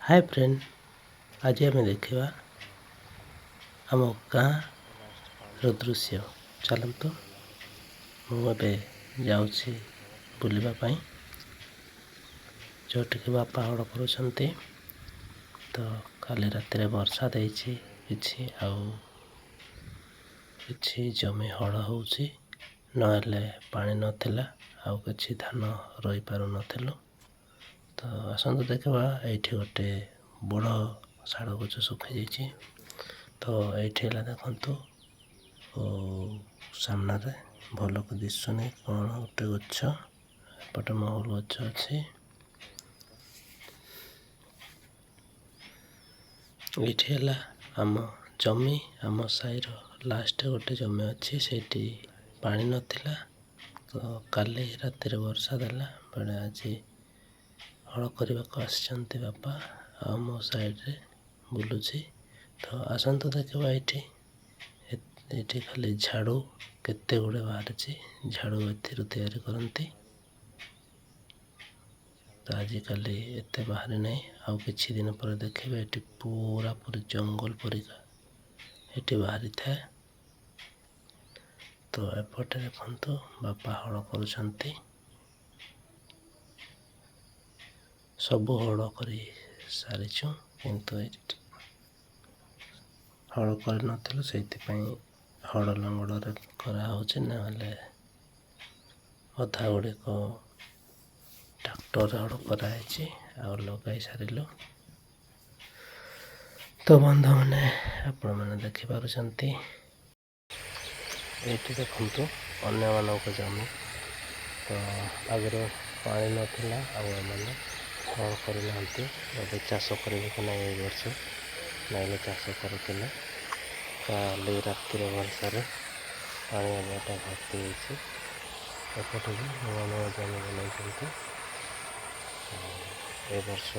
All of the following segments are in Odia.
हाय फ्रेंड, आज आम देखा आम गाँव दृश्य। चलतु मुझे जाऊँगी बुलवाई जोटिक बापा हड़ कर तो काली रात वर्षा देछि किछि जमी हड़ हो पानी नथिला आउ किछि धान रही पारु नथिलु। तो आसतु देखा ये गोटे बड़ शाड़ गछ सुखी जाइए। तो ये देखु सामने भल को दिशुनी कौन गोटे गछ एपटे महल गछ अच्छी। ये आम जमी आम साईर लास्ट गोटे जमी अच्छी से पानी नथिला। तो काली रात वर्षा देला बेले आज हल करने को आसचंती बापा आ मो साइड रे बुलुची। तो आसतु देखा ये खाली झाड़ू केते गुड़े बाहरी झाड़ू ए करती। तो आजिकल एत बाहरी ना आउ कि दिन पर देखिए ये पूरा पूरी जंगल परिका ये बाहरी थाए। तो एपटे देखु बापा हल कर सब हड़ कर सारीचु किंतु हड़ कर नथिलु से हड़ लंगड़ कराऊँच ना अधा गुड़िक ट्रैक्टर हड़ कराई आ लगे सारू। तो बंधु मैंने आपण मैंने देखिपुर ये देखु अन्य मानक जमी। तो आगे पानी नाला आने हल करना बोधे चाष करेंगे ना ये वर्ष ना चाष करुले काली रातिर वर्षार पानी आवाटा भर्ती होपटे भी नुआ नुआ जमी बनाई। ए वर्ष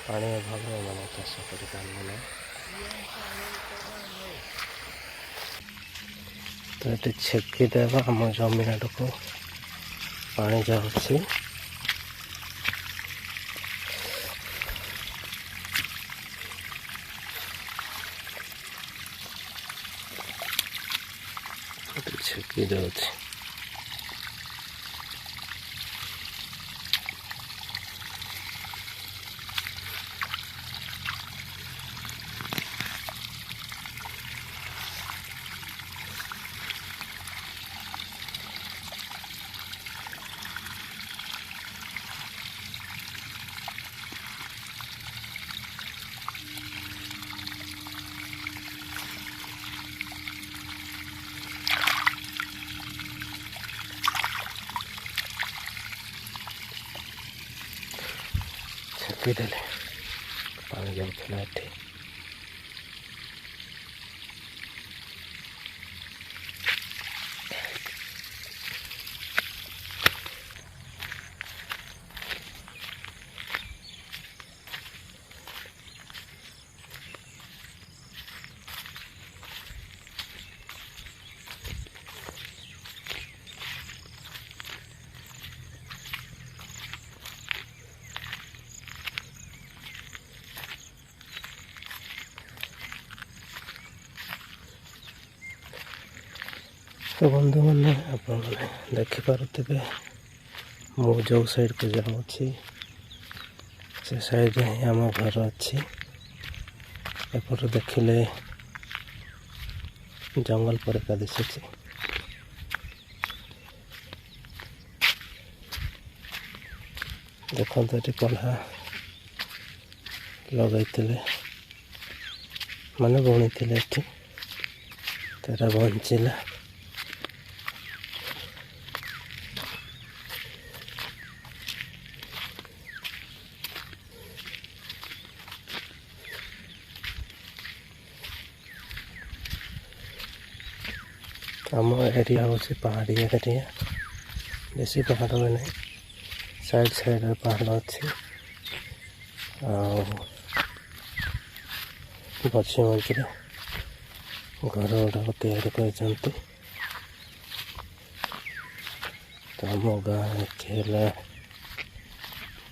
पानी अभाव मैंने चाष कर पारे। तो ये छेकीदेवा आम जमी आड़ को पानी जाऊँगी। छेकी जाऊँगी छेकीदेले पानी जाऊला ये। तो बंधु मैंने आपने देखिपे मु जो साइड को जाऊँगी से साइड ही आम घर अच्छी। एपटे देखिले जंगल परिका दिशुची। देखो ये पढ़ा लगे माने बुणी थे तेरा बंचला। आम एरिया हूँ पहाड़ी एरिया बेसी पहाड़ में नहीं साइड साइड पहाड़ अच्छी मझे मझे घर गुड़ाक तैयारी कर। तो आम गाँव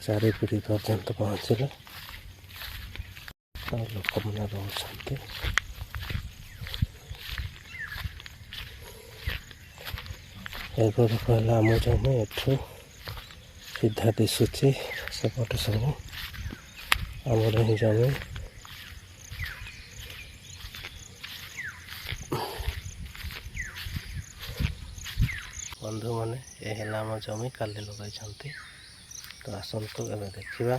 4 ପିଢ଼ି ପର୍ଯ୍ୟନ୍ତ ପହଞ୍ଚିଲା। ଆଉ ଲୋକମାନେ ରହୁଛନ୍ତି। ଏଗୁଡ଼ିକ ହେଲା ଆମ ଜମି। ଏଠୁ ସିଧା ଦିଶୁଛି ସେପଟେ ସବୁ ଆମର ହିଁ ଜମି। ବନ୍ଧୁମାନେ, ଏ ହେଲା ଆମ ଜମି, କାଲି ଲଗାଇଛନ୍ତି। ତ ଆସନ୍ତୁ ଏବେ ଦେଖିବା।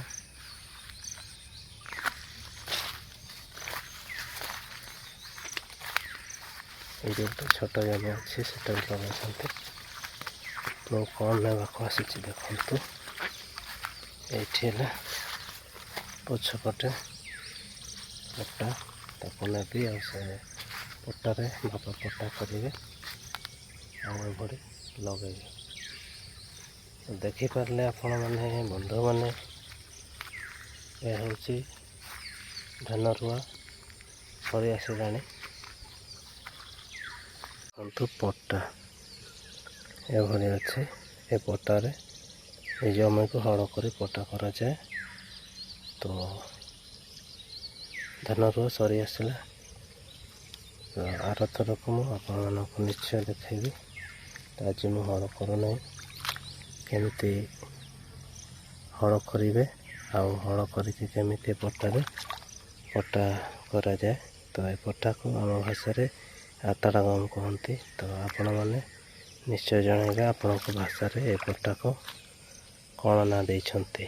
ଏଇଠି ଗୋଟେ ଛୋଟ ଜମି ଅଛି, ସେଟା ବି ଲଗାଇଛନ୍ତି। ମୁଁ କ'ଣ ନେବାକୁ ଆସିଛି ଦେଖନ୍ତୁ। ଏଇଠି ହେଲା ପଛପଟେ ପଟା, ତାକୁ ନେବି ଆଉ ସେ ପଟାରେ ବାପା ପଟା କରିବେ ଆଉ ଏଭଳି ଲଗେଇବେ। ଦେଖିପାରିଲେ ଆପଣମାନେ, ବନ୍ଧୁମାନେ, ଏ ହେଉଛି ଧାନ ରୁଆ ସରି ଆସିଲାଣି। କିନ୍ତୁ ପଟା ଏଭଳି ଅଛି। ଏ ପଟାରେ ଏ ଜମିକୁ ହଳ କରି ପଟା କରାଯାଏ। ତ ଧାନ ରୁଆ ସରି ଆସିଲା। ଆରଥରକୁ ମୁଁ ଆପଣମାନଙ୍କୁ ନିଶ୍ଚୟ ଦେଖାଇବି। ତ ଆଜି ମୁଁ ହଳ କରୁନାହିଁ, କେମିତି ହଳ କରିବେ ଆଉ ହଳ କରିକି କେମିତି ପଟାରେ ପଟା କରାଯାଏ। ତ ଏ ପଟାକୁ ଆମ ଭାଷାରେ ଆତାଡ଼ା ଗମ୍ କୁହନ୍ତି। ତ ଆପଣମାନେ ନିଶ୍ଚୟ ଜଣାଇବେ ଆପଣଙ୍କ ଭାଷାରେ ଏ ପଟାକୁ କ'ଣ ନାଁ ଦେଇଛନ୍ତି।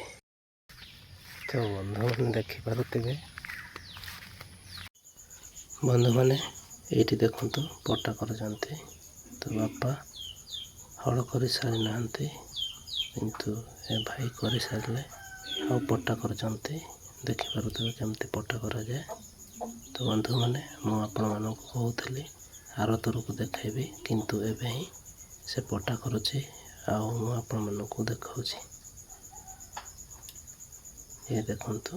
ତ ବନ୍ଧୁମାନେ ଦେଖିପାରୁଥିବେ, ବନ୍ଧୁମାନେ ଏଇଠି ଦେଖନ୍ତୁ ପଟା କରୁଛନ୍ତି। ତ ବାପା ହଳ କରି ସାରିନାହାନ୍ତି, କିନ୍ତୁ ଏ ଭାଇ କରିସାରିଲେ ଆଉ ପଟା କରୁଛନ୍ତି। ଦେଖିପାରୁଥିବେ କେମିତି ପଟା କରାଯାଏ। ତ ବନ୍ଧୁମାନେ, ମୁଁ ଆପଣମାନଙ୍କୁ କହୁଥିଲି ଆରଥରକୁ ଦେଖାଇବି, କିନ୍ତୁ ଏବେ ହିଁ ସେ ପଟା କରୁଛି ଆଉ ମୁଁ ଆପଣମାନଙ୍କୁ ଦେଖାଉଛି। ଏ ଦେଖନ୍ତୁ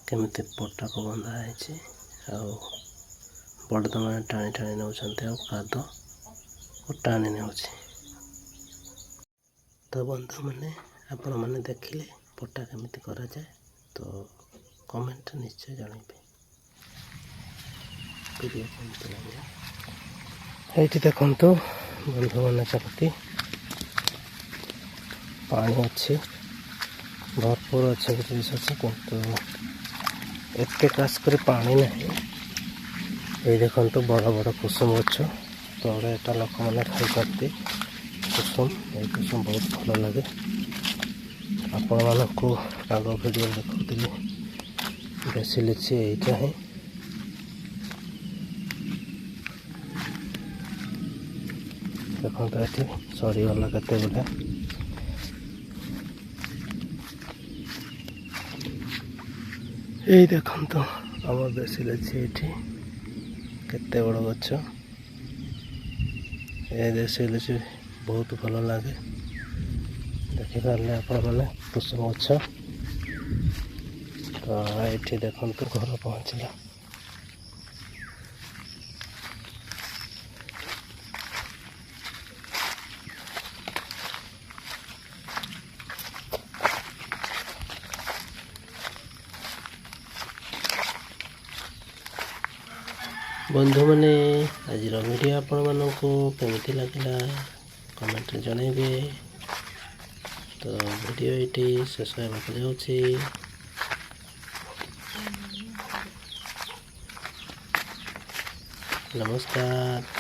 କେମିତି ପଟାକୁ ବନ୍ଧା ହେଇଛି ଆଉ ବଳଦମାନେ ଟାଣି ଟାଣି ନେଉଛନ୍ତି ଆଉ କାଦକୁ ଟାଣି ନେଉଛି। ତ ବନ୍ଧୁମାନେ, ଆପଣମାନେ ଦେଖିଲେ ପଟା କେମିତି କରାଯାଏ। ତ କମେଣ୍ଟରେ ନିଶ୍ଚୟ ଜଣାଇବେ ଭିଡ଼ିଓ କେମିତି ଲାଗିଲା। ଏଇଠି ଦେଖନ୍ତୁ ବନ୍ଧୁମାନେ, ସେମିତି ପାଣି ଅଛି, ଭରପୁର ଅଛି, ବ୍ରିଜ ଅଛି, କିନ୍ତୁ ଏତେ ଖାସ୍ କରି ପାଣି ନାହିଁ। ଏଇ ଦେଖନ୍ତୁ ବଡ଼ ବଡ଼ କୁସୁମ ଗଛ, ତଳେ ଏଟା ଲୋକମାନେ ଖାଇପାରନ୍ତି କୁସୁମ। ଏଇ କୁସୁମ ବହୁତ ଭଲ ଲାଗେ। ଆପଣମାନଙ୍କୁ ଆଗ ଭିଡ଼ିଓ ଦେଖାଉଥିଲି ଦେଶୀ ଲିଚି, ଏଇଟା ହିଁ। ଦେଖନ୍ତୁ ଏଠି ସରିଗଲା କେତେ ଗୁଡ଼ା। ଏଇ ଦେଖନ୍ତୁ ଆମ ଦେଶୀ ଲିଚି, ଏଇଠି କେତେ ବଡ଼ ଗଛ। ଏ ଦେଶୀ ଲିଚି ବହୁତ ଭଲ ଲାଗେ। ଦେଖିପାରିଲେ ଆପଣମାନେ କୁସୁମ ଗଛ। ତ ଏଇଠି ଦେଖନ୍ତୁ ଘର ପହଞ୍ଚିଲା। ବନ୍ଧୁମାନେ, ଆଜିର ଭିଡ଼ିଓ ଆପଣମାନଙ୍କୁ କେମିତି ଲାଗିଲା କମେଣ୍ଟରେ ଜଣାଇବେ। ତ ଭିଡ଼ିଓ ଏଇଠି ଶେଷ ହେବାକୁ ଯାଉଛି। ନମସ୍କାର।